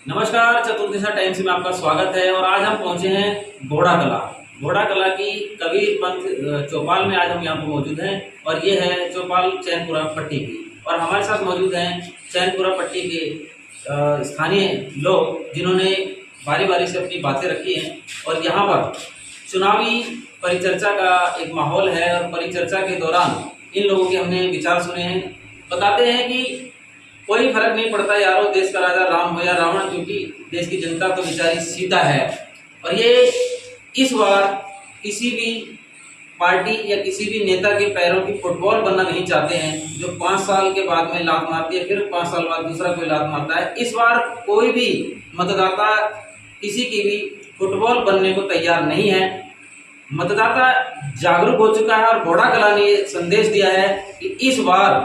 नमस्कार, चतुर्दिशा टाइम्स में आपका स्वागत है। और आज हम पहुंचे हैं घोड़ा कला। घोड़ा कला की कबीर पंथ चौपाल में आज हम यहाँ पर मौजूद हैं और ये है चौपाल चैनपुरा पट्टी की। और हमारे साथ मौजूद हैं चैनपुरा पट्टी के स्थानीय लोग जिन्होंने बारी बारी से अपनी बातें रखी हैं। और यहाँ पर चुनावी परिचर्चा का एक माहौल है और परिचर्चा के दौरान इन लोगों के हमने विचार सुने हैं। बताते हैं कि कोई फर्क नहीं पड़ता यारो, देश का राजा राम हो या रावण, क्योंकि देश की जनता तो बेचारी सीता है। और ये इस बार किसी भी पार्टी या किसी भी नेता के पैरों की फुटबॉल बनना नहीं चाहते हैं, जो 5 साल के बाद में लात मारती है, फिर 5 साल बाद दूसरा कोई लात मारता है। इस बार कोई भी मतदाता किसी की भी फुटबॉल बनने को तैयार नहीं है। मतदाता जागरूक हो चुका है और घोड़ा कला ने संदेश दिया है कि इस बार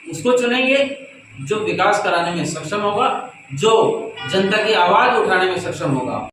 उसको चुनेंगे जो विकास कराने में सक्षम होगा, जो जनता की आवाज उठाने में सक्षम होगा।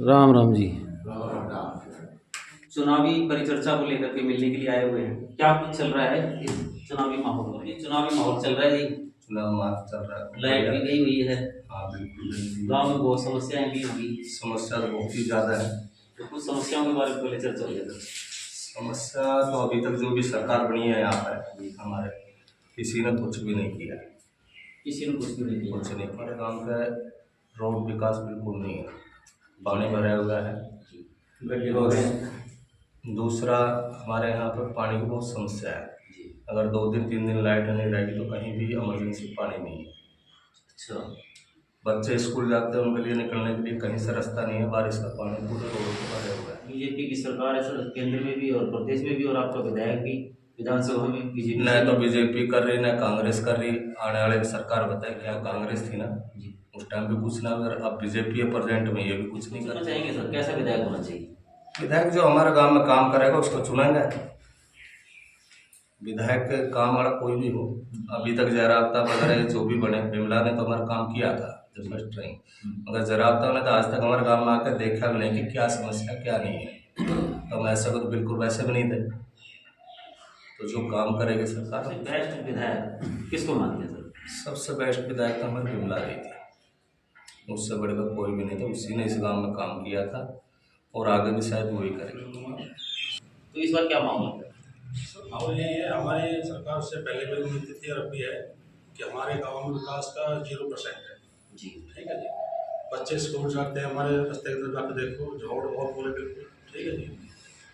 राम राम जी। चुनावी परिचर्चा को लेकर के मिलने के लिए आए हुए हैं। क्या कुछ चल रहा है इस चुनावी माहौल में? चुनावी माहौल चल रहा है जी, चुनाव चल रहा है, लाइट भी गई हुई है। हाँ बिल्कुल। गांव में बहुत समस्याएं भी होंगी। समस्या तो बहुत ही ज्यादा है। तो कुछ समस्याओं के बारे में पहले चर्चा हो जाए। समस्या तो अभी तक जो भी सरकार बनी है यहाँ पर हमारे, किसी ने कुछ भी नहीं किया। किसी ने कुछ भी नहीं किया। कुछ नहीं, हमारे गांव का रोड विकास बिल्कुल नहीं है, पानी भरा हुआ है, गड्ढे हो गए हैं। दूसरा हमारे यहाँ पर पानी की बहुत समस्या है। अगर 2 दिन 3 दिन लाइट नहीं रहेगी तो कहीं भी इमरजेंसी पानी नहीं है। अच्छा, बच्चे स्कूल जाते हैं, उनके लिए निकलने के लिए कहीं से रास्ता नहीं है, बारिश का पानी पूरे रोड पर भरे हुआ है। बीजेपी की सरकार है सर, केंद्र में भी और प्रदेश में भी, और आपका विधायक भी विधानसभा में बीजेपी। न तो बीजेपी कर रही, न कांग्रेस कर रही। आने वाले सरकार बताए क्या, कांग्रेस थी ना उस टाइम भी कुछ ना, अगर अब बीजेपी है प्रेजेंट में, ये भी कुछ नहीं करना चाहेंगे सर। कैसा विधायक होना चाहिए? विधायक जो हमारे गांव में काम करेगा उसको चुनेंगे। विधायक के काम वाला कोई भी हो। अभी तक जयरावता वगैरह जो भी बने, बिमला ने तो हमारा काम किया था जब फर्स्ट रही, मगर जयरावता ने तो आज तक हमारे गांव में आकर देखा भी नहीं कि क्या समस्या क्या नहीं है। तो हम ऐसा को तो बिल्कुल वैसे भी नहीं थे। तो जो काम करेगी सरकार। बेस्ट विधायक किसको मानते हैं सर? सबसे बेस्ट विधायक तो हमारी बिमला रही थी, उससे बढ़कर कोई भी नहीं था। उसी ने इस गांव में काम किया था और आगे भी शायद वही करेगी। तो इस बार क्या मामला है? माहौल यही है, हमारी सरकार से पहले भी उम्मीद थी और अब भी है कि हमारे गांव में विकास का 0% है जी। ठीक है जी। बच्चे स्कूल जाते हैं, हमारे रास्ते के तरफ जाकर देखो झोड़ और पूरे बिल्कुल ठीक है जी।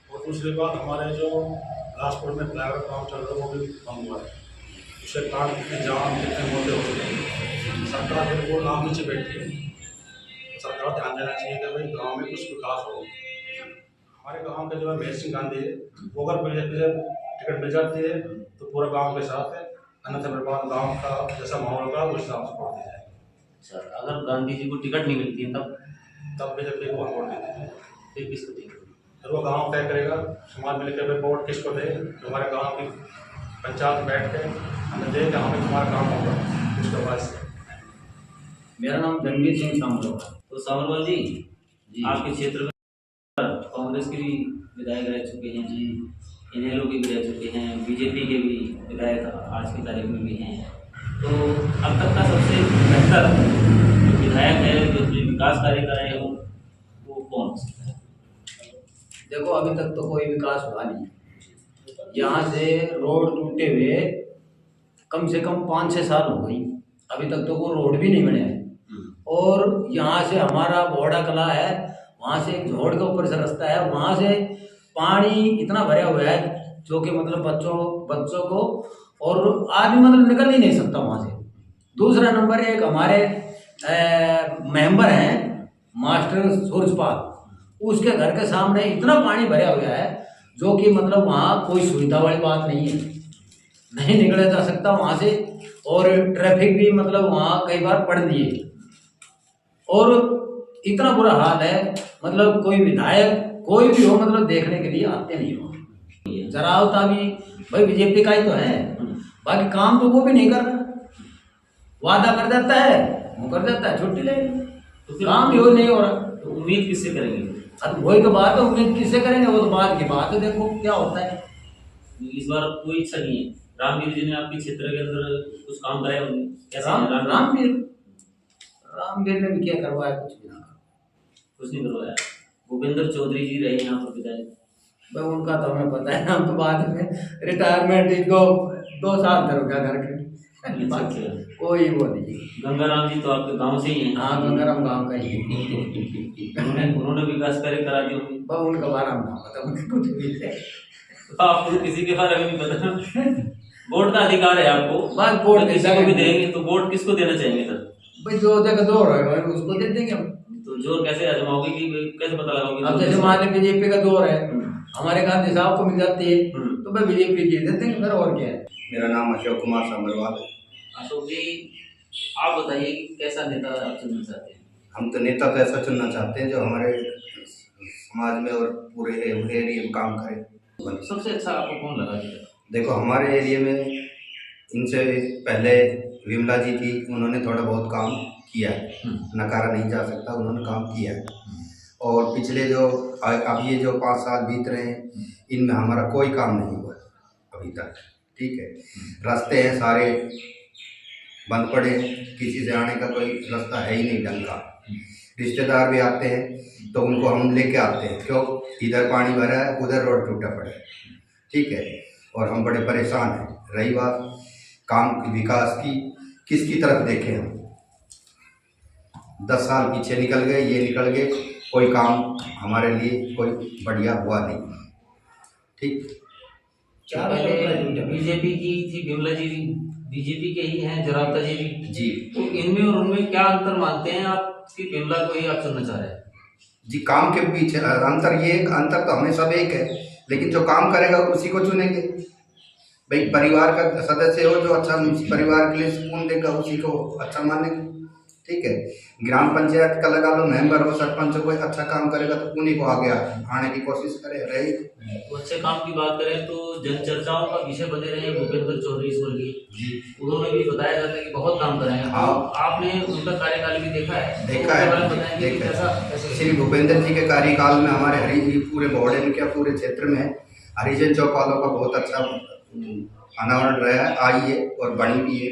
और दूसरी बात, हमारे जो बिलासपुर में फ्लाईओवर काम चल रहा है वो भी कम हुआ है। उससे कारण कितने जाम कितने मोटे हो चुके हैं। सरकार बिल्कुल नाम नीचे बैठी है। सरकार ध्यान देना चाहिए कि भाई गाँव में कुछ विकास हो। हमारे गांव के जो है महेश सिंह गांधी है, वो अगर बीजेपी से टिकट मिल जाती है तो पूरा गांव के साथ है, अन्यथा गांव का जैसा माहौल होगा उस हिसाब से वोट दी जाएगी। सर अगर गांधी जी को टिकट नहीं मिलती है तब बीजेपी को वोट दे दीजिए। फिर किसको देंगे? फिर वो गांव तय करेगा, समाज मिलकर वोट किसको दे। हमारे गाँव की पंचायत बैठ के हमें दे कि हमें तुम्हारा काम होगा उसके बाद से। मेरा नाम रणवीर सिंह सामरोल। तो सामरोल जी, आपके क्षेत्र में कांग्रेस के भी विधायक रह चुके हैं जी, इनेलो के भी रह चुके हैं, बीजेपी के भी विधायक आज की तारीख में भी हैं। तो अब तक का सबसे बेहतर जो विधायक है, जो विकास कार्य कर रहे हो, वो कौन सा है? देखो अभी तक तो कोई विकास हुआ नहीं। यहाँ से रोड टूटे हुए कम से कम 5-6 साल हो गई, अभी तक तो वो रोड भी नहीं बने हैं। और यहाँ से हमारा घोड़ा कला है, वहाँ से एक झोड़ के ऊपर से रास्ता है, वहाँ से पानी इतना भरा हुआ है जो कि मतलब बच्चों को और आदमी मतलब निकल ही नहीं सकता वहां से। दूसरा नंबर एक हमारे मेंबर हैं मास्टर सूरजपाल, उसके घर के सामने इतना पानी भरा हुआ है जो कि मतलब वहाँ कोई सुविधा वाली बात नहीं है, नहीं निकला जा सकता वहाँ से। और ट्रैफिक भी मतलब वहाँ कई बार पड़ दिए और इतना बुरा हाल है, मतलब कोई विधायक कोई भी हो मतलब देखने के लिए आते नहीं हो। जरावता भी भाई बीजेपी का ही तो है, बाकी काम तो वो भी नहीं कर रहा, वादा कर देता है वो कर देता है, छुट्टी ले, तो फिर काम भी हो नहीं हो रहा। तो उम्मीद किससे करेंगे? अब वही तो बात है, उम्मीद किससे करेंगे, वो तो बाद की बात है, देखो क्या होता है। इस बार कोई इच्छा नहीं है? रामवीर जी ने आपके क्षेत्र के अंदर कुछ काम कराए होंगे, कैसे हैं रामवीर ने भी क्या करवाया, कुछ भी ना कुछ नहीं करवाया। भूपेंद्र चौधरी जी रहे यहाँ पर पिताजी, भाई उनका तो हमें पता है, हम तो बाद में रिटायरमेंट दो साल कर गया घर के, बाकी कोई वो नहीं। गंगाराम जी तो आपके गांव से ही हैं। हाँ गंगाराम गाँव का ही उन्होंने विकास कार्य करा दिए होंगे। भाई उनका बारे में ना पता, उनके कुछ भी है। तो आपको तो किसी के बारे में नहीं पता। वोट का अधिकार है आपको, बस वोट तो किसी को भी देंगे, तो वोट किसको देना चाहेंगे सर? भाई जो जगह दो रहे उसको दे देंगे हम। तो जोर कैसे आजमाओगे कि कैसे पता लगाओगे? अब जैसे मान लीजिए बीजेपी का दौर है, हमारे गांधी साहब को मिल जाती है तो भाई बीजेपी जीत देते हैं, फिर और क्या है। मेरा नाम अशोक कुमार सामरवाल है। अशोक जी, आप बताइए कि कैसा नेता आप चुनना चाहते हैं? हम तो नेता तो ऐसा चुनना चाहते हैं जो हमारे समाज में और पूरे एरिया में काम करे। सबसे अच्छा आपको कौन लगा? देखो हमारे एरिया में इनसे पहले विमला जी थी, उन्होंने थोड़ा बहुत काम किया है, नकारा नहीं जा सकता, उन्होंने काम किया है। और पिछले जो अब ये जो 5 साल बीत रहे हैं इनमें हमारा कोई काम नहीं हुआ अभी तक, ठीक है। रास्ते हैं सारे बंद पड़े हैं, किसी से आने का कोई रास्ता है ही नहीं ढंग का। रिश्तेदार भी आते हैं तो उनको हम लेके आते हैं, क्यों इधर पानी भरा है उधर रोड टूटा पड़ा है, ठीक है। और हम बड़े परेशान हैं। रही बात काम की विकास की, किसकी तरफ देखें हम? 10 साल पीछे निकल गए, ये निकल गए, कोई काम हमारे लिए कोई बढ़िया हुआ नहीं, ठीक। बीजेपी की थी विमला जी, बीजेपी के ही हैं जरावता जी भी जी। तो इनमें और उनमें क्या अंतर मानते हैं आप कि विमला को ही आप चुनना चाह रहे हैं? जी काम के पीछे अंतर, ये अंतर तो हमें सब एक है, लेकिन जो काम करेगा उसी को चुनेंगे। भाई परिवार का सदस्य हो जो अच्छा परिवार के लिए सुकून देगा उसी को अच्छा मानेंगे, ठीक है। ग्राम पंचायत का लगा लो मेंबर हो, सरपंच हो, कोई अच्छा काम करेगा तो उन्हीं को आगे आने की कोशिश करे रहे। तो अच्छे काम की बात करें तो जन चर्चाओं का विषय बने रहे भूपेंद्र चौधरी स्वर्गीय, उन्होंने भी बताया जाता है कि बहुत काम कराए हैं। हाँ। आपने उनका कार्यकाल भी देखा है? देखा है। श्री भूपेंद्र जी के कार्यकाल में हमारे पूरे बोर्डे में क्या पूरे क्षेत्र में हरिजन चौपालों का बहुत अच्छा अनावरण रहा है, आई है और बनी भी है।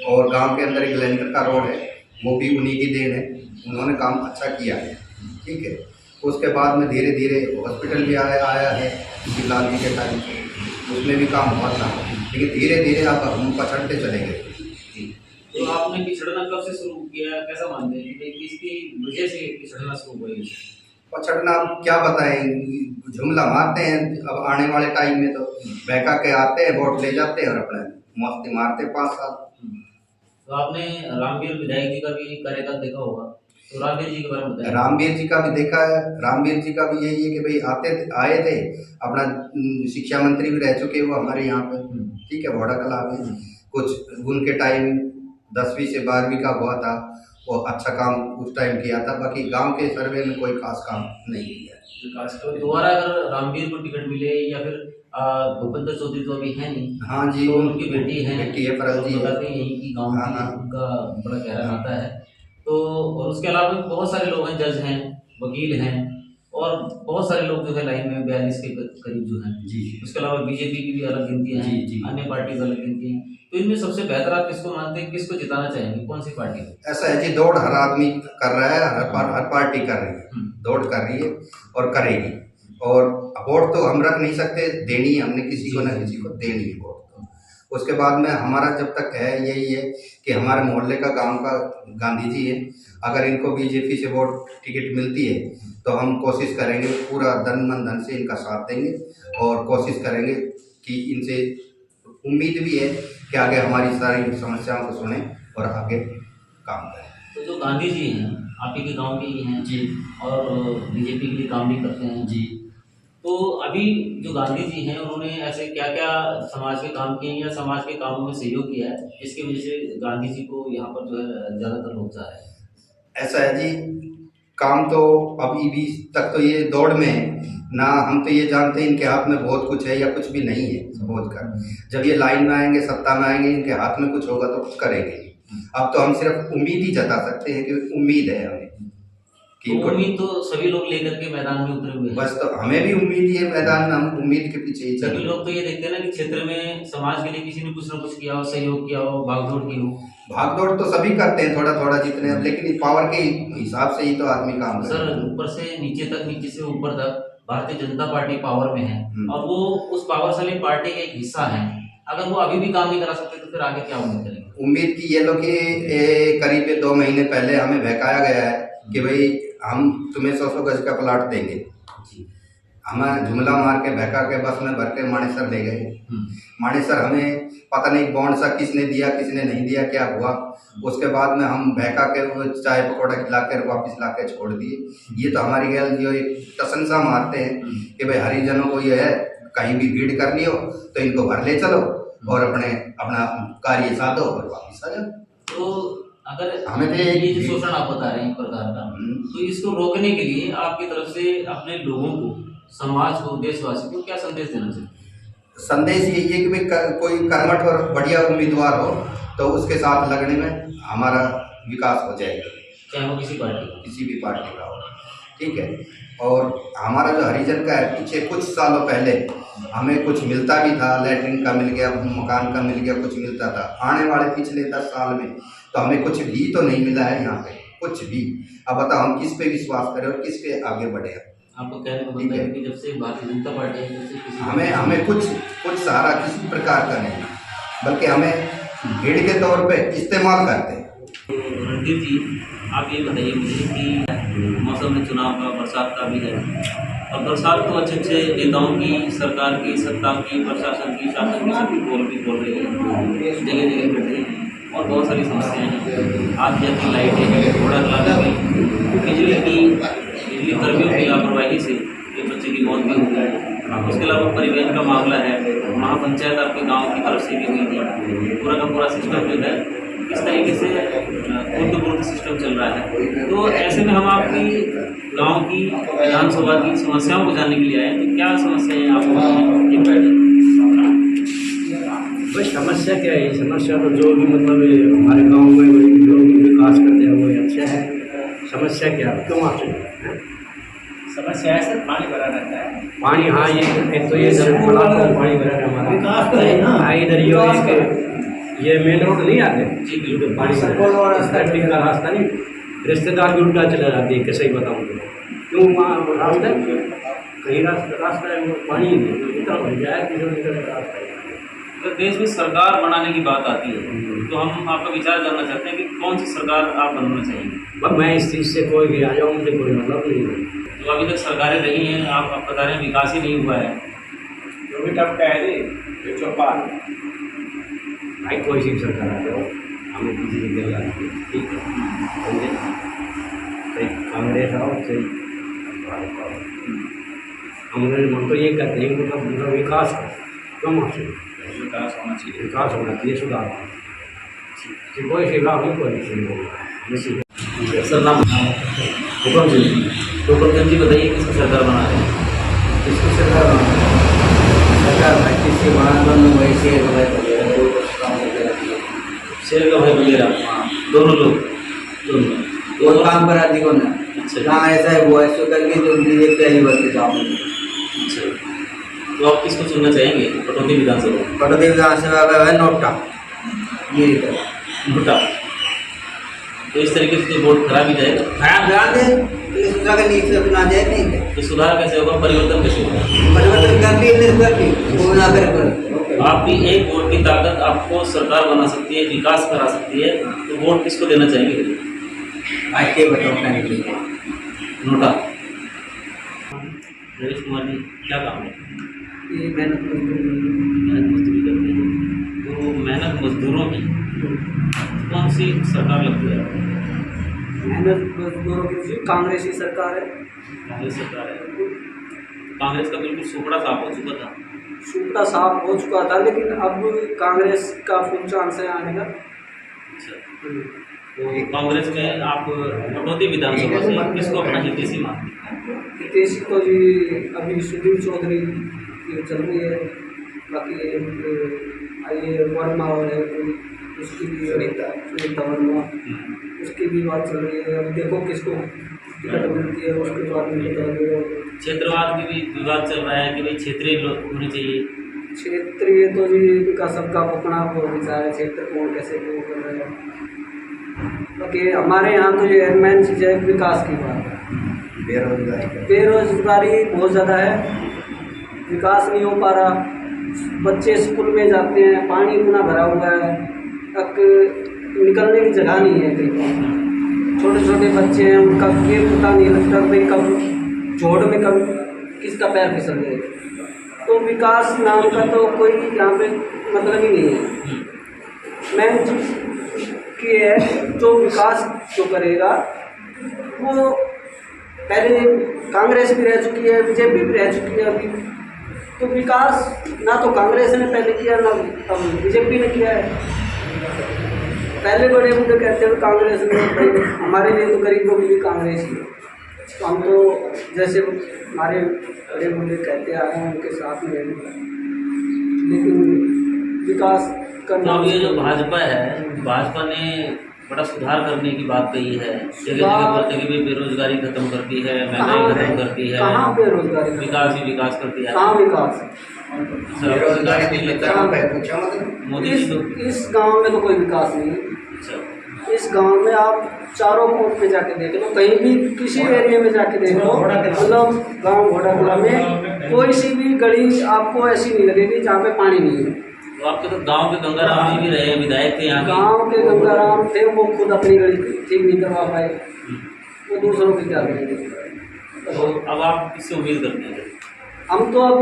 और गांव के अंदर एक लेंटर का रोड है, वो भी उन्हीं की देन है, उन्होंने काम अच्छा किया है, ठीक है। उसके बाद में धीरे धीरे हॉस्पिटल भी आया है शिवलाल जी के टाइम से, उसमें भी काम हुआ था, लेकिन धीरे धीरे अब हम पछड़ते चले गए। तो आपने पिछड़ना कब से शुरू किया, कैसा मानते हैं कि किसकी वजह से पिछड़ना शुरू हुआ? पछड़ना क्या बताएं, जुमला मारते हैं। अब आने वाले टाइम में तो बहका के आते हैं, वोट ले जाते हैं और अपने मस्ती मारते 5 साल। तो आपने रामवीर विधायक जी का भी कार्यकाल देखा होगा, तो रामवीर जी के बारे में बताइए। रामवीर जी का भी देखा है। रामवीर जी का भी यही है कि भाई आए थे, अपना शिक्षा मंत्री भी रह चुके वो हमारे यहाँ पे, ठीक है, घोड़ा कला में। कुछ उनके टाइम 10वीं से 12वीं का हुआ था, वो अच्छा काम उस टाइम किया था, बाकी गांव के सर्वे में कोई खास काम नहीं किया। तो दोबारा अगर रामवीर को टिकट मिले या फिर भूपेंद्र चौधरी तो अभी है नहीं, हाँ जी, तो उनकी बेटी है परल जी, बताते हैं यहीं की गाँव में उनका बड़ा गहरा नाता है। तो और उसके अलावा बहुत सारे लोग हैं, जज हैं, वकील हैं और बहुत सारे लोग जो है लाइन में 42 के करीब जो हैं जी। उसके अलावा बीजेपी की भी अलग गिनती है, अन्य पार्टी की अलग गिनती है। तो इनमें सबसे बेहतर आप किसको मानते हैं, किसको जिताना चाहेंगे, कौन सी पार्टी को? ऐसा है जी, दौड़ हर आदमी कर रहा है, हर पार्टी कर रही है, दौड़ कर रही है और करेगी। और वोट तो हम रख नहीं सकते, देनी है हमने किसी को ना किसी को देनी है वोट। तो उसके बाद में हमारा जब तक है यही है कि हमारे मोहल्ले का गांव का गांधी जी है, अगर इनको बीजेपी से वोट टिकट मिलती है तो हम कोशिश करेंगे, पूरा तन मन धन से इनका साथ देंगे और कोशिश करेंगे कि इनसे उम्मीद भी है कि आगे हमारी सारी समस्याओं को सुने और आगे काम करें। तो जो गांधी जी हैं आप ही के गांव के ही हैं जी और बीजेपी के लिए काम भी करते हैं जी। तो अभी जो गांधी जी हैं उन्होंने ऐसे क्या क्या समाज के काम किए हैं या समाज के कामों में सहयोग किया है इसकी वजह से गांधी जी को यहाँ पर जो है ज़्यादातर लोग चाह रहे हैं? ऐसा है जी, काम तो अभी भी तक तो ये दौड़ में है ना, हम तो ये जानते हैं इनके हाथ में बहुत कुछ है या कुछ भी नहीं है समझ कर। जब ये लाइन में आएंगे, सत्ता में आएंगे, इनके हाथ में कुछ होगा तो कुछ करेंगे। अब तो हम सिर्फ उम्मीद ही जता सकते हैं कि उम्मीद है हमें कि तो उम्मीद तो सभी लोग लेकर के मैदान में उतरे हुए हैं। बस तो हमें भी उम्मीद ही है मैदान में, हम उम्मीद के पीछे ही चल सभी रहे हैं। लोग तो ये देखते हैं ना कि क्षेत्र में समाज के लिए किसी ने कुछ ना कुछ किया हो, सहयोग किया हो, भागदौड़ की हो। भागदौड़ तो सभी करते हैं थोड़ा थोड़ा जितने, लेकिन पावर के हिसाब से ही तो आदमी काम करता सर है। ऊपर से नीचे तक, नीचे से ऊपर तक भारतीय जनता पार्टी पावर में है और वो उस पावरशाली पार्टी का एक हिस्सा है। अगर वो अभी भी काम नहीं करा सकते तो फिर आगे क्या उम्मीद करेंगे? उम्मीद की ये लो कि करीब 2 महीने पहले हमें बहकाया गया है कि भाई हम तुम्हें 100 गज का प्लाट देंगे। हमें जुमला मार के बहका के बस में भर के मानेसर ले गए। मानेसर हमें पता नहीं बॉन्ड सा किसने दिया किसने नहीं दिया, क्या हुआ। उसके बाद में हम बहका के वो चाय पकौड़ा खिला कर वापस ला के छोड़ दिए। ये तो हमारी गैल जो एक प्रशंसा मारते हैं कि भाई हरिजनों को ये है कहीं भी भीड़ करनी हो तो इनको भर ले चलो और अपना कार्य साधो और वापस आ जाओ। तो अगर हमें तो ये जो शोषण आप बता रहे हैं प्रकार का, तो इसको रोकने के लिए आपकी तरफ से अपने लोगों को, समाज को, देशवासी को क्या संदेश देना चाहिए? संदेश यही है कि भाई कोई कर्मठ और बढ़िया उम्मीदवार हो तो उसके साथ लगने में हमारा विकास हो जाएगा, चाहे वो किसी पार्टी का, किसी भी पार्टी का हो। ठीक है। और हमारा जो हरिजन का है, पीछे कुछ सालों पहले हमें कुछ मिलता भी था, लैट्रिन का मिल गया, मकान का मिल गया, कुछ मिलता था। आने वाले पिछले 10 साल में तो हमें कुछ भी तो नहीं मिला है यहाँ पे, कुछ भी। अब बताओ हम किस पे विश्वास करें और किस पे आगे बढ़े? आपको कहने का मतलब है कि जब से भारतीय जनता पार्टी है, जब से किसी हमें कुछ सहारा किसी प्रकार का नहीं, बल्कि हमें भीड़ के तौर पे इस्तेमाल करते हैं। रणदीप जी, आप ये बताइए मुझे कि मौसम में चुनाव का, बरसात का भी है और बरसात तो अच्छे अच्छे नेताओं की, सरकार की, सत्ता की, प्रशासन की, शासन की सभी बोल रही है, जगह जगह बैठ रही है और बहुत सारी समस्याएं हैं। आज जैसी लाइटें हैं, घोड़ा चलाने की, बिजली कर्मियों की लापरवाही से एक बच्चे की मौत भी हुई है। उसके अलावा परिवहन का मामला है, महापंचायत आपके गांव की तरफ से भी हुई थी। पूरा का पूरा सिस्टम जो है इस तरीके से पूर्ण सिस्टम चल रहा है। तो ऐसे में हम आपकी गांव की विधानसभा की समस्याओं को जानने के लिए आए, तो क्या समस्याएं आपको? भाई समस्या क्या है? समस्या तो जो भी मतलब हमारे गांव में जो भी विकास करते हैं वो अच्छा है। समस्या क्या, क्यों आते हैं? समस्या है सर, पानी भरा रहता है। पानी, हाँ, ये एक तो ये इधर बड़ा पानी भरा है हमारा विकास है ना। हाँ, इधर ये मेन रोड नहीं आते जी बिल्कुल, पानी ट्रैफिक का रास्ता नहीं, रिश्तेदार भी उल्टा चला जाते हैं। कैसे ही बताऊँ तो क्यों वहाँ रास्ता कहीं रास्ता है, वो पानी इतना भर जाए किलोमीटर का रास्ता है। अगर देश में सरकार बनाने की बात आती है तो हम आपका विचार जानना चाहते हैं कि कौन सी सरकार आप बनना चाहेंगे? बस मैं इस चीज़ से कोई भी आ जाऊँ, मुझे कोई मतलब नहीं है। तो अभी तक सरकारें रही हैं, आप बता रहे हैं विकास ही नहीं हुआ है। जो भी टपका है ये चौपाल, भाई कोई सी सरकार आ जाओ, हमें किसी की गल आती है, ठीक है, समझे? सही कांग्रेस आओ, सही भाजपा आओ, हम तो ये कहते हैं मतलब विकास कम हो, विकास होना चाहिए, विकास होना चाहिए, सुधार कोई सी लाभ नहीं, कोई नहीं। सर नाम हुक्म जी बताइए किसकी सरकार बना है? किसकी सरकार बना? सरकार भाई किसकी बना वैसे शेर का भाई बलेरा, दोनों लोग वो काम करा दी को ना। अच्छा, जहाँ ऐसा है वो ऐसा करके जो उनकी एक पहली बार के सामने। अच्छा, तो आप किसको चुनना चाहेंगे कटौती विधानसभा? कटौती विधानसभा का है नोटा, ये भुट्टा। तो इस तरीके से तो वोट खराब ही जाएगा। खराब ध्यान दे तो सुधार का नीचे अपना जाए नहीं है। तो सुधार कैसे होगा, परिवर्तन कैसे होगा? परिवर्तन कर ली वो ना कर आपकी एक वोट की ताकत आपको सरकार बना सकती है, विकास करा सकती है, तो वोट किसको देना चाहेंगे? आज के बताओ क्या निकलेगा। नोटा। रमेश कुमार जी, क्या काम है? ये मेहनत मेहनत मजदूरी करते हैं। तो मेहनत मजदूरों की कौन सी सरकार लगती है? मेहनत मजदूरों की कांग्रेस की सरकार है। कांग्रेस सरकार है। कांग्रेस का बिल्कुल सुपड़ा साफ हो चुका था। सूखा साफ हो चुका था, लेकिन अब कांग्रेस का फुल चांस है आने का। अच्छा, तो कांग्रेस में आप कटौती विधानसभा से किसको अपना हितैषी मानते हैं? हितेश तो जी अभी सुधीर चौधरी की चल रही है, बाकी ये वर्मा है कोई, उसकी भी सुनीता वर्मा, उसकी भी बात चल रही है। अब देखो किसको टिकट मिलती है, उसके बाद में पता लगेगा। क्षेत्रवाद की भी विवाद चल रहा है कि भाई क्षेत्रीय लोग होने चाहिए। क्षेत्रीय तो जी का सबका अपना विचार है, क्षेत्र कौन कैसे वो कर रहे हैं। बाकी हमारे यहाँ तो ये मेन चीज़ है विकास की बात है। बेरोजगारी बहुत ज़्यादा है, विकास नहीं हो पा रहा। बच्चे स्कूल में जाते हैं, पानी इतना भरा हुआ है, तक निकलने की जगह नहीं है कहीं। छोटे छोटे बच्चे हैं, उनका ये पता नहीं लगता भाई कब जोड़ में कब किसका पैर फिसल जाएगा। तो विकास नाम का तो कोई यहाँ पे मतलब ही नहीं है। मेन चीज़ की है जो विकास जो करेगा वो पहले कांग्रेस भी रह चुकी है, बीजेपी भी रह चुकी है अभी। तो विकास ना तो कांग्रेस ने पहले किया ना अब बीजेपी ने किया है। पहले बड़े मुद्दे कहते हैं कांग्रेस ने, भाई हमारे लिए तो गरीबों के लिए कांग्रेस ही है। तो हम तो जैसे हमारे बड़े मुद्दे कहते आए हैं उनके साथ में, लेकिन विकास करना। तो अब ये जो भाजपा है, भाजपा ने बड़ा सुधार करने की बात कही है। जगह जगह बोलते हैं कि भाई बेरोजगारी खत्म करती है, महंगाई खत्म करती है, कहाँ बेरोजगारी, विकास ही विकास करती है। कहाँ विकास, मोदी जी तो इस गांव में तो कोई विकास नहीं है। अच्छा, इस गांव में आप चारों कोर्ट पे जाके देख लो, कहीं भी किसी एरिया में जाके देख लो, मतलब गांव घोड़ाकला में कोई सी भी गली आपको ऐसी नहीं लगेगी जहाँ पे पानी नहीं है। तो आपके तो गांव के गंगाराम जी भी रहे, विधायक थे यहाँ के। गांव के गंगाराम थे, वो खुद अपनी गली ठीक नहीं करवा पाए, वो दूसरों की क्या करेंगे। तो अब आप किससे उम्मीद करते हैं? हम तो अब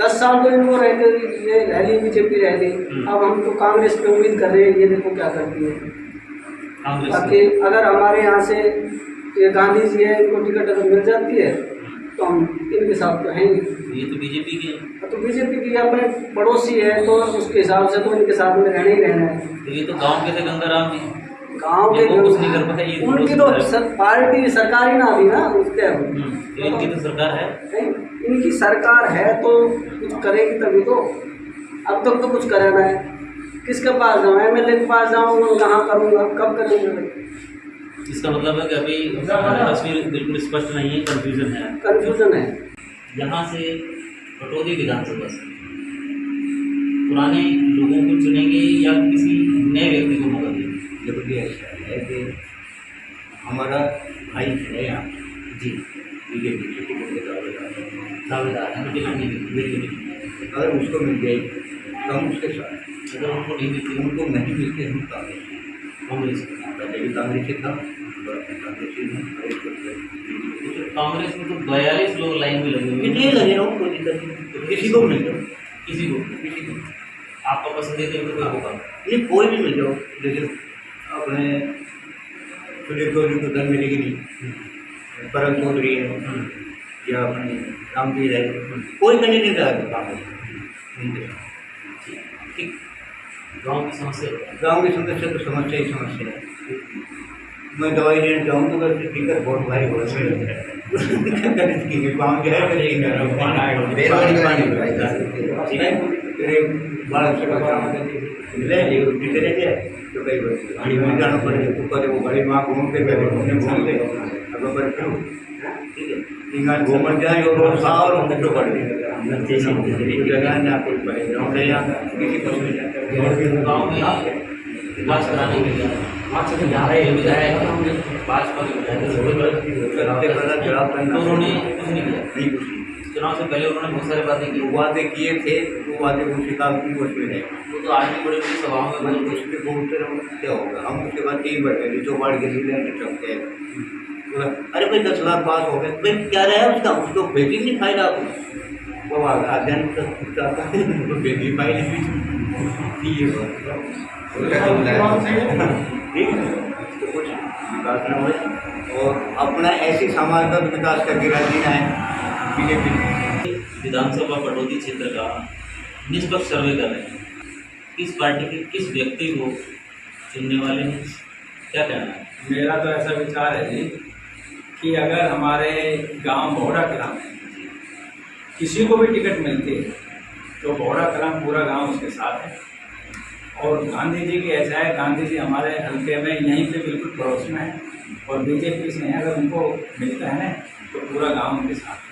10 साल तो इनको रह गए, ये रह ली बीजेपी रह गई, अब हम तो कांग्रेस पे उम्मीद कर रहे हैं, ये देखो क्या करती है कांग्रेस ताकि अगर हमारे यहाँ से ये गांधी जी है, इनको टिकट अगर मिल जाती है तो हम इनके साथ तो हैं ही। ये तो बीजेपी के, तो बीजेपी की अपने पड़ोसी है तो उसके हिसाब से तो इनके साथ में रहना ही रहना है। तो ये तो गांव के थे गंगाराम जी, गांव के वो कुछ नहीं कर पाए, ये उनकी तो पार्टी सरकार ही ना थी ना उसके। तो इनकी तो सरकार है, इनकी सरकार है तो कुछ करेगी तभी तो। अब तक तो कुछ करना है, किसके पास जाऊँ, एमएलए के पास जाऊँ, कहाँ करूँगा, कब करूँगा। इसका मतलब है कि अभी तस्वीर बिल्कुल स्पष्ट नहीं है, कंफ्यूजन है। कंफ्यूजन है। यहाँ से कटौती विधानसभा से पुराने लोगों को चुनेंगे या किसी नए व्यक्ति को मौका देंगे? जबकि ऐसा है कि हमारा भाई है यहाँ जी, बीजेपी के टिकट के दावेदार दावेदार है, टिकट नहीं मिलती। अगर उसको मिल जाएगी तो हम उसके साथ, अगर उनको नहीं मिलती, उनको नहीं मिलती हम कांग्रेस पहले भी कांग्रेस से था, कांग्रेस कांग्रेस में तो 42 लोग लाइन में लगे हुए कितने हैं। लगे रहो, कोई दिक्कत नहीं, किसी को मिल जाओ, किसी को आपका पसंदीदा कोई होगा? ये कोई भी मिल जाओ, जैसे अपने सुनील चौधरी को दल मिलेगी नहीं, परम चौधरी है या अपने रामवीर है, कोई कैंडिडेट रहेगा कांग्रेस। ठीक, गांव की समस्या है। गाँव की समस्या तो समस्या ही समस्या है। मैं दवाई लेने जाऊँ तो अगर टिकट बहुत भारी हो गाँव जो है तेरे बालक से ले टिकट है तो कई गाड़ी में जाना पड़ेगा, तो करे वो गाड़ी वहाँ घूमते घूमते घूमते अब पर क्यों ठीक है इंगा घूमन जाए और सार और मुट्ठो पड़ गया जगह ना कोई पड़े यहाँ किसी को मिल जाता गाँव में विकास कराने के लिए विधायक भाजपा के विधायक तो उन्होंने कुछ नहीं किया। नहीं कुछ नहीं। चुनाव से पहले उन्होंने बहुत सारी बातें की। वादे किए थे, वो वादे उनके काम की कुछ भी नहीं। वो तो आज भी बड़ी बड़ी सभाओं में बोल कुछ भी बोलते रहो, क्या होगा। हम उसके बाद 3 बजे चौपाड़ के लिए चौके अरे भाई 10 लाख पास हो गए, भाई क्या रहा है उसका, उसको बेटी नहीं फाइल आप वो अध्ययन उसको बेटी फाइल ठीक है, तो कुछ विकास न हो और अपना ऐसी समाज का विकास करके रह देना है। बीजेपी विधानसभा पटौदी क्षेत्र का निष्पक्ष सर्वे कर रहे हैं, किस पार्टी के किस व्यक्ति को चुनने वाले हैं, क्या कहना है? मेरा तो ऐसा विचार है जी कि अगर हमारे गांव भोड़ा कलां में किसी को भी टिकट मिलती है तो भोड़ा कलां पूरा गांव उसके साथ है। और गांधी जी की ऐसा है, गांधी जी हमारे हल्के में यहीं पे बिल्कुल पड़ोस में है और बीजेपी से अगर उनको मिलता है ना तो पूरा गांव उनके साथ है।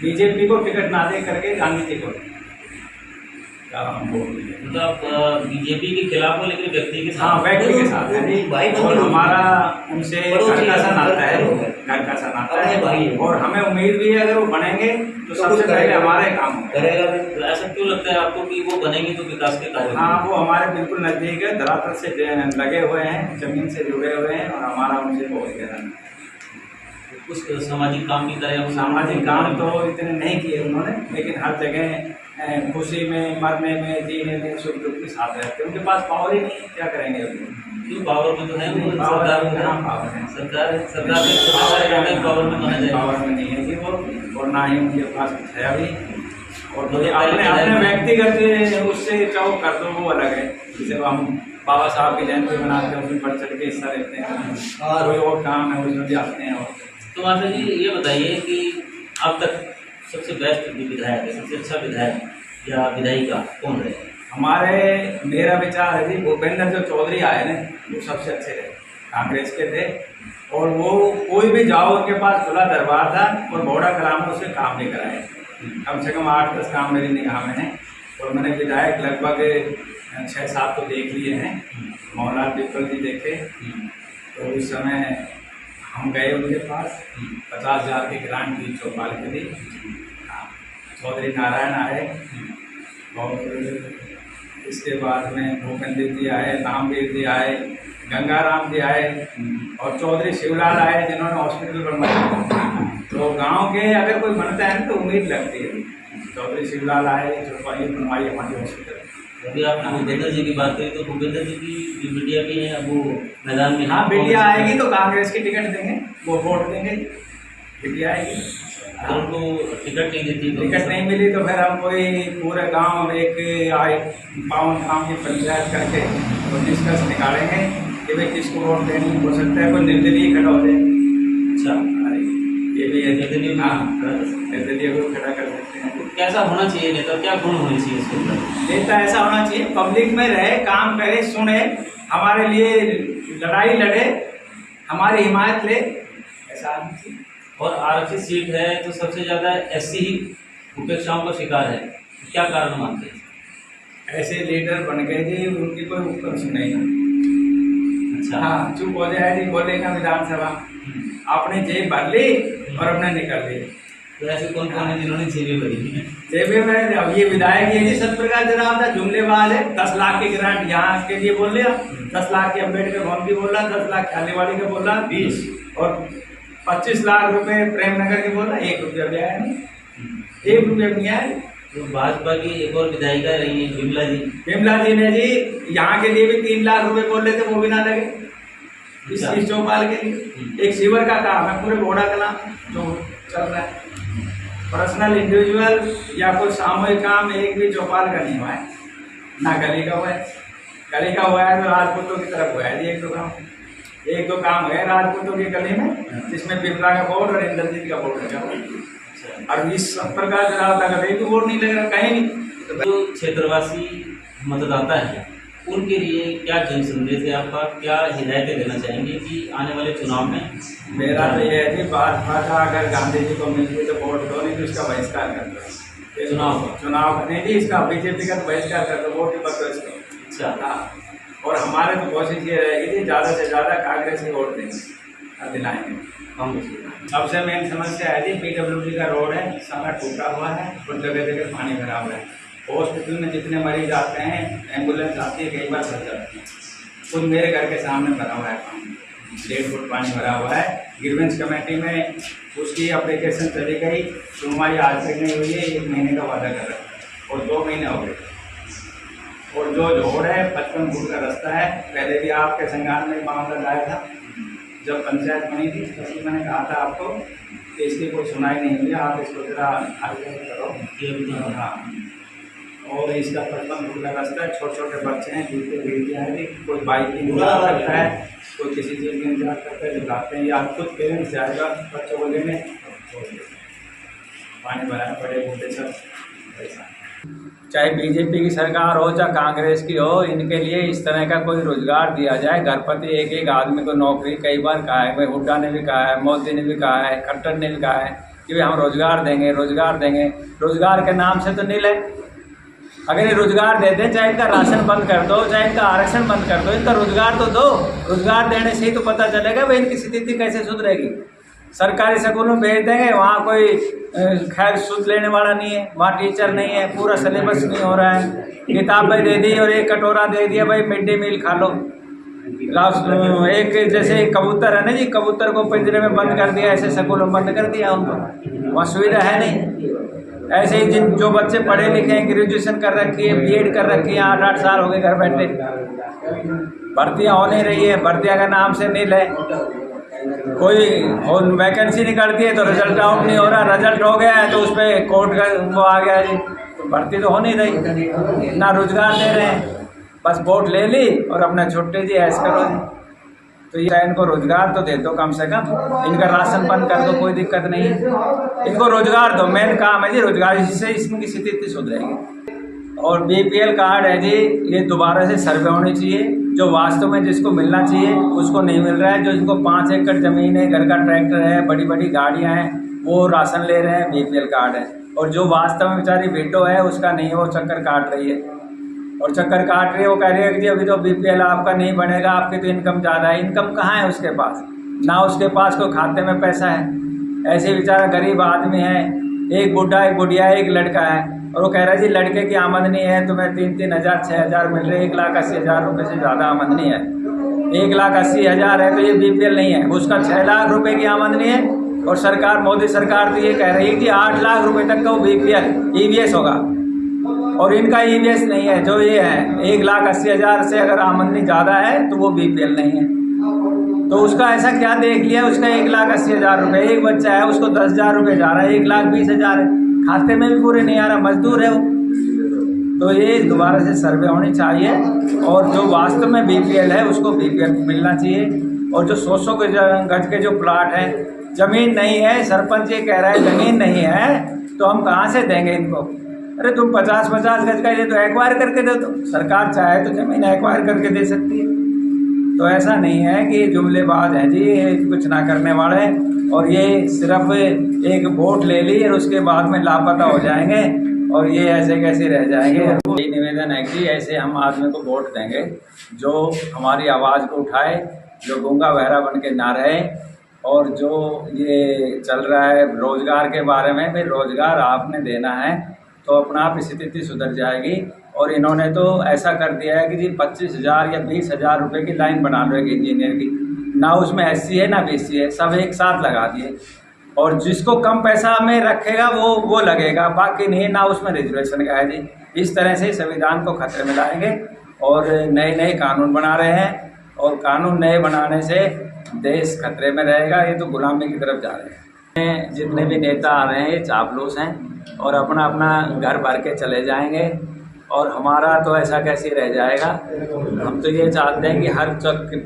बीजेपी को टिकट ना दे करके गांधी जी को हम वोट देंगे। मतलब बीजेपी के खिलाफ हो लेकिन व्यक्ति के हाँ, साथ। व्यक्ति के साथ है जी। भाई और हमारा उनसे घर का सा नाता है, घर का सा नाता है भाई। और हमें उम्मीद भी है अगर वो बनेंगे तो तो सबसे कुछ पहले करेगा। हमारे काम होंगे। करेगा भी। तो ऐसा क्यों लगता है आपको कि वो बनेंगे तो विकास के कार्य हाँ, वो हमारे बिल्कुल नजदीक है, धरातल से लगे हुए हैं, जमीन से जुड़े हुए हैं और हमारा उनसे बहुत गहरा नाता है। कुछ सामाजिक काम भी करें? सामाजिक काम तो इतने नहीं किए उन्होंने, लेकिन हर जगह खुशी में, मरने में, जीने में, सुख दुख के साथ रहते हैं। उनके पास पावर ही नहीं, क्या करेंगे? क्यों पावर में तो है वो, पावर सरकार में कहाँ है। पावर है? सरकार में पावर में माना जाए। पावर में नहीं है कि वो, और ना ही उनके पास कुछ है अभी। और तो ये अपने अपने व्यक्तिगत उससे चाहो कर दो वो अलग है। जैसे हम बाबा साहब की जयंती मनाते हैं उसमें बढ़ चढ़ के हिस्सा लेते हैं और कोई और काम है उसमें भी आते हैं। और तो मास्टर जी ये बताइए कि अब तक सबसे बेस्ट विधायक है, सबसे अच्छा विधायक या विधायिका कौन रहे? हमारे मेरा विचार है जी भूपेंद्र जो चौधरी आए ना वो सबसे अच्छे रहे, कांग्रेस के थे और वो कोई भी जाओ उनके पास खुला दरबार था और भोड़ा कलां में उससे काम नहीं कराए। कम से कम 8-10 काम मेरी निगाह में हैं और मैंने विधायक लगभग 6-7 तो देख लिए हैं। मोहनलाल पिपल जी देखे तो उस समय हम गए उनके पास, 50,000 की ग्रांट दी चौपाल के लिए। चौधरी नारायण आए और इसके बाद में भूपेंद्र जी आए, रामवीर जी आए, गंगाराम जी आए और चौधरी शिवलाल आए जिन्होंने हॉस्पिटल बनवाया। तो गांव के अगर कोई बनता है ना तो उम्मीद लगती है। चौधरी शिवलाल आए, चौपाली बनवाई हमारी हॉस्पिटल। अभी आपने भूपेंद्र जी की बात करी तो भूपेंद्र जी की जो बिटिया भी है अब वो मैदान में। हाँ, बिटिया आएगी तो कांग्रेस की टिकट देंगे, वो वोट देंगे। बिटिया आएगी तो उनको टिकट नहीं देती तो टिकट नहीं मिली तो फिर हम कोई पूरे गांव में एक आए 52 गाँव की पंचायत करके तो निष्कर्ष निकालेंगे कि भाई किसको वोट देनी। हो सकता है कोई निर्दलीय खड़ा हो जाए। अच्छा, अरे ये भी है, निर्दलीय भी हाँ, खड़ा कर सकते निर्दलीय को खड़ा कर सकते हैं। तो कैसा होना चाहिए नेता, क्या गुण होने चाहिए इसके अंदर? नेता ऐसा होना चाहिए पब्लिक में रहे, काम करे, सुने, हमारे लिए लड़ाई लड़े, हमारी हिमायत ले, ऐसा आदमी चाहिए। और आरक्षित सीट है तो सबसे ज़्यादा एससी ही उपेक्षाओं का शिकार है, क्या कारण मानते हैं? ऐसे लीडर बन गए जी उनकी कोई ऊपर सुने ही। अच्छा, हाँ, चुप हो जाए जी, बोलेगा विधानसभा, आपने जेब भर ली और अपने निकल ली। तो ऐसे कौन कौन है जिन्होंने जेबें भरी हैं? जेबे में अब ये विधायक ये जी सतप्रकाश जनाब था, जुमलेबाज है। 10 लाख की ग्रांट यहाँ के लिए बोल लिया, 10 लाख की अम्बेडकर भवन की बोल रहा, 10 लाख खालीवाड़ी का बोल रहा, 20 और 25 लाख रुपए प्रेमनगर के बोल रहा, 1 रुपया भी आया नहीं, 1 रुपया भी आया। तो भाजपा की एक और विधायिका रही है विमला जी। विमला जी ने जी यहाँ के लिए भी 3 लाख रुपए बोल रहे थे, वो भी ना लगे इस चौपाल के लिए। एक सीवर का काम है पूरे घोड़ा कलां जो चल रहा है, पर्सनल इंडिविजुअल या कोई सामूहिक काम एक भी चौपाल का नहीं हुआ है, ना गली का हुआ है। गली का हुआ है तो राजपूतों की तरफ हुआ है जी, 1-2 काम हुए राजपूतों की गली में जिसमें बिमला का बोर्ड और इंद्रजीत का बोर्ड लगा हुआ है। और इस प्रकार का कहीं भी वोट नहीं लगा, कहीं नहीं। जो क्षेत्रवासी मतदाता है उनके लिए क्या जन संदेश है आपका, क्या हिदायतें देना चाहेंगे कि आने वाले चुनाव में? मेरा तो ये है कि भाजपा का अगर गांधी जी को मिलती तो वोट दो, नहीं तो इसका बहिष्कार कर दो। चुनाव नहीं जी, इसका बीजेपी का तो बहिष्कार कर दो, वोट ही मत दो इसको। अच्छा, हाँ, और हमारे तो कोशिश ये रहेगी कि ज़्यादा से ज़्यादा कांग्रेस ही वोट देंगे, दिलाएंगे। सबसे मेन समस्या है जी PWD का रोड है, सारा टूटा हुआ है और जगह जगह पानी भरा हुआ है। हॉस्पिटल में जितने मरीज आते हैं, एम्बुलेंस आती है, कई बार फंस जाती है। खुद मेरे घर के सामने भरा हुआ है पानी, 1.5 फुट पानी भरा हुआ है। ग्रीवेंस कमेटी में उसकी अप्लीकेशन चली गई, सुनवाई आज तक नहीं हुई है। 1 महीने का वादा कर रहा है और 2 महीने हो गए। और जो जोड़ है 55 फुट का रास्ता है। पहले भी आपके संज्ञान में मामला लाया था, जब पंचायत बनी थी तभी मैंने कहा था आपको कि इसकी कोई सुनाई नहीं हुई, आप इसको जरा आगे करो। हाँ, और इसका 55 फुट का रास्ता है, छोटे छोटे बच्चे हैं, जूते गिरते हैं, कोई बाइक की इंतजार करता है, कोई किसी चीज़ की इंतजार करता है, दिखाते हैं या खुद पेरेंट्स जाएगा बच्चों को लेने, पानी भराना पड़े बूढ़े सब ऐसा। चाहे बीजेपी की सरकार हो चाहे कांग्रेस की हो, इनके लिए इस तरह का कोई रोजगार दिया जाए। घर प्रति एक आदमी को नौकरी कई बार कहा है, भाई हुड्डा ने भी कहा है, मोदी ने भी कहा है, खट्टर ने भी कहा है कि भाई हम रोजगार देंगे, रोजगार देंगे। रोजगार के नाम से तो नहीं ले। अगर ये रोजगार देते हैं, चाहे इनका राशन बंद कर दो, चाहे इनका आरक्षण बंद कर दो, इनका रोजगार तो दो। रोजगार देने से ही तो पता चलेगा भाई इनकी स्थिति कैसे सुधरेगी। सरकारी स्कूलों में भेज देंगे, वहाँ कोई खैर सुध लेने वाला नहीं है, वहाँ टीचर नहीं है, पूरा सिलेबस नहीं हो रहा है। किताबें दे दी और एक कटोरा दे दिया, भाई मिड डे मील खा लो। एक जैसे कबूतर है ना जी, कबूतर को पिंजरे में बंद कर दिया, ऐसे स्कूलों में बंद कर दिया उनको, वहाँ सुविधा है नहीं। ऐसे ही जो बच्चे पढ़े लिखे हैं, ग्रेजुएशन कर रखी है, BEd कर रखी है, 8-8 साल हो गए घर बैठे, भर्तियाँ हो नहीं रही है, भर्तियाँ का नाम से नहीं ले। कोई वैकेंसी निकलती है तो रिजल्ट आउट नहीं हो रहा, रिजल्ट हो गया है तो उस पर कोर्ट का वो आ गया जी, भर्ती तो हो नहीं रही, ना रोजगार दे रहे हैं, बस वोट ले ली और अपना छुट्टी जी ऐश करो जी। तो ये इनको रोजगार तो दे दो कम से कम, इनका राशन बंद कर दो, कोई दिक्कत नहीं है, इनको रोजगार दो, मेन काम है जी रोजगार, जिससे इसकी स्थिति सुधरेगी। और BPL कार्ड है जी, ये दोबारा से सर्वे होनी चाहिए, जो वास्तव में जिसको मिलना चाहिए उसको नहीं मिल रहा है। जो जिनको 5 एकड़ ज़मीन है, घर का ट्रैक्टर है, बड़ी बड़ी गाड़ियाँ हैं, वो राशन ले रहे हैं, BPL कार्ड है। और जो वास्तव में बेचारी विडो है उसका नहीं है, वो चक्कर काट रही है और चक्कर काट रही है। वो कह रही है कि जी अभी तो BPL आपका नहीं बनेगा, आपकी तो इनकम ज़्यादा है। इनकम कहाँ है उसके पास, ना उसके पास कोई खाते में पैसा है। ऐसे बेचारा गरीब आदमी है, एक बुढ़ा, एक बुढ़िया, एक लड़का है, और वो कह रहा है जी लड़के की आमदनी है तुम्हें 3-3 हज़ार 6 हज़ार मिल रहे, 1,80,000 रुपये से ज़्यादा आमदनी है। 1,80,000 है तो ये BPL नहीं है, उसका 6 लाख रुपए की आमदनी है। और सरकार, मोदी सरकार तो ये कह रही है कि 8 लाख रुपए तक का वो BPL EVS होगा, और इनका EVS नहीं है। जो ये है 1,80,000 से अगर आमदनी ज़्यादा है तो वो BPL नहीं है। तो उसका ऐसा क्या देख लिया, उसका 1,80,000 रुपये, एक बच्चा है उसको 10,000 रुपये जा रहा है, 1,20,000 है, खाते में भी पूरे नहीं आ रहा, मजदूर है वो। तो ये दोबारा से सर्वे होनी चाहिए, और जो वास्तव में BPL है उसको BPL मिलना चाहिए। और जो 100 गज के जो प्लाट हैं, ज़मीन नहीं है, सरपंच ये कह रहा है ज़मीन नहीं है, तो हम कहाँ से देंगे इनको। अरे तुम 50-50 गज का ये तो एक्वायर करके दे दो, सरकार चाहे तो ज़मीन एक्वायर करके दे सकती है। तो ऐसा नहीं है कि जुमलेबाज हैं जी, कुछ ना करने वाले, और ये सिर्फ एक वोट ले ली और उसके बाद में लापता हो जाएंगे और ये ऐसे कैसे रह जाएंगे। यही निवेदन है कि ऐसे हम आदमी को वोट देंगे जो हमारी आवाज़ को उठाए, जो गूंगा बहरा बन के ना रहे। और जो ये चल रहा है रोज़गार के बारे में, भाई रोज़गार आपने देना है तो अपना आप स्थिति सुधर जाएगी। और इन्होंने तो ऐसा कर दिया है कि जी 25,000 या 20,000 रुपये की लाइन बना लो एक इंजीनियर की, ना उसमें SC है ना BC है, सब एक साथ लगा दिए। और जिसको कम पैसा में रखेगा वो लगेगा, बाकी नहीं, ना उसमें रिजर्वेशन का है जी। इस तरह से संविधान को खतरे में लाएंगे और नए कानून बना रहे हैं, और कानून नए बनाने से देश खतरे में रहेगा। ये तो गुलामी की तरफ जा रहे हैं। जितने भी नेता आ रहे हैं ये चापलूस हैं और अपना अपना घर भर के चले जाएंगे, और हमारा तो ऐसा कैसे रह जाएगा। हम तो ये चाहते हैं कि हर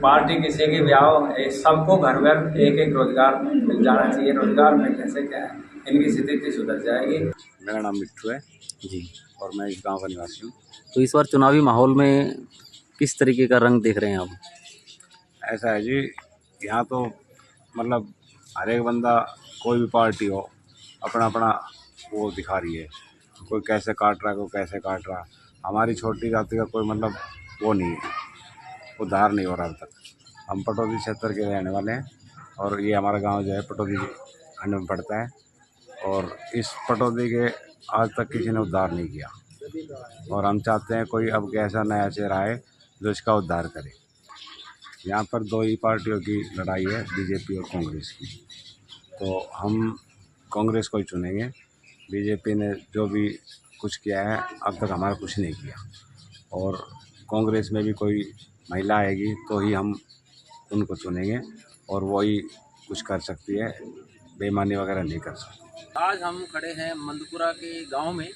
पार्टी किसी की ब्याह सबको घर घर एक रोजगार मिल जाना चाहिए। रोजगार मिलने से क्या है, इनकी स्थिति सुधर जाएगी। मेरा नाम मिट्टू है जी, और मैं इस गांव का निवासी हूँ। तो इस बार चुनावी माहौल में किस तरीके का रंग देख रहे हैं आप? ऐसा है जी, यहाँ तो मतलब हर एक बंदा, कोई भी पार्टी हो, अपना अपना वो दिखा रही है। कोई कैसे काट रहा है, कोई कैसे काट रहा। हमारी छोटी जाति का कोई मतलब वो नहीं है, उद्धार नहीं हो रहा अब तक। हम पटौदी क्षेत्र के रहने वाले हैं और ये हमारा गांव जो है पटौदी खंड में पड़ता है, और इस पटौदी के आज तक किसी ने उद्धार नहीं किया, और हम चाहते हैं कोई अब ऐसा नया चेहरा आए जो इसका उद्धार करे। यहाँ पर दो ही पार्टियों की लड़ाई है, बीजेपी और कांग्रेस की, तो हम कांग्रेस को ही चुनेंगे। बीजेपी ने जो भी कुछ किया है अब तक हमारा कुछ नहीं किया, और कांग्रेस में भी कोई महिला आएगी तो ही हम उनको चुनेंगे, और वही कुछ कर सकती है, बेईमानी वगैरह नहीं कर सकती। आज हम खड़े हैं मंदपुरा के गांव में,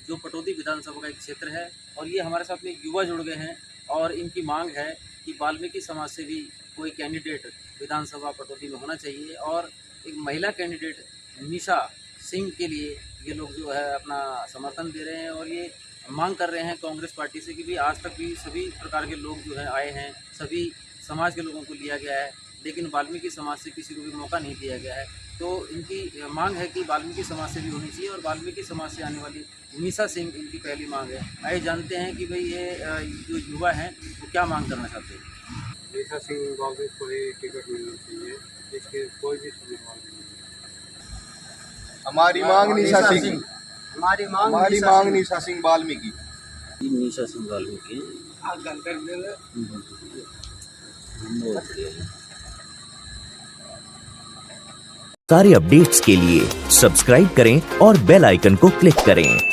जो पटौदी विधानसभा का एक क्षेत्र है, और ये हमारे साथ में युवा जुड़ गए हैं, और इनकी मांग है कि वाल्मीकि समाज से भी कोई कैंडिडेट विधानसभा पटौदी में होना चाहिए, और एक महिला कैंडिडेट निशा सिंह के लिए ये लोग जो है अपना समर्थन दे रहे हैं, और ये मांग कर रहे हैं कांग्रेस पार्टी से कि भी आज तक भी सभी प्रकार के लोग जो है आए हैं, सभी समाज के लोगों को लिया गया है, लेकिन वाल्मीकि समाज से किसी को भी मौका नहीं दिया गया है। तो इनकी मांग है कि वाल्मीकि समाज से भी होनी चाहिए, और वाल्मीकि समाज से आने वाली निशा सिंह इनकी पहली मांग है। आइए जानते हैं कि भाई ये जो युवा हैं वो क्या मांग करना चाहते हैं। निशा सिंह कांग्रेस को ही टिकट मिलना चाहिए, इसके कोई भी सुनवाई नहीं। हमारी मांग निशा सिंह, हमारी मांग निशा सिंह वाल्मीकि। निशा सिंह वाल्मीकि सारे अपडेट्स के लिए सब्सक्राइब करें और बेल आइकन को क्लिक करें।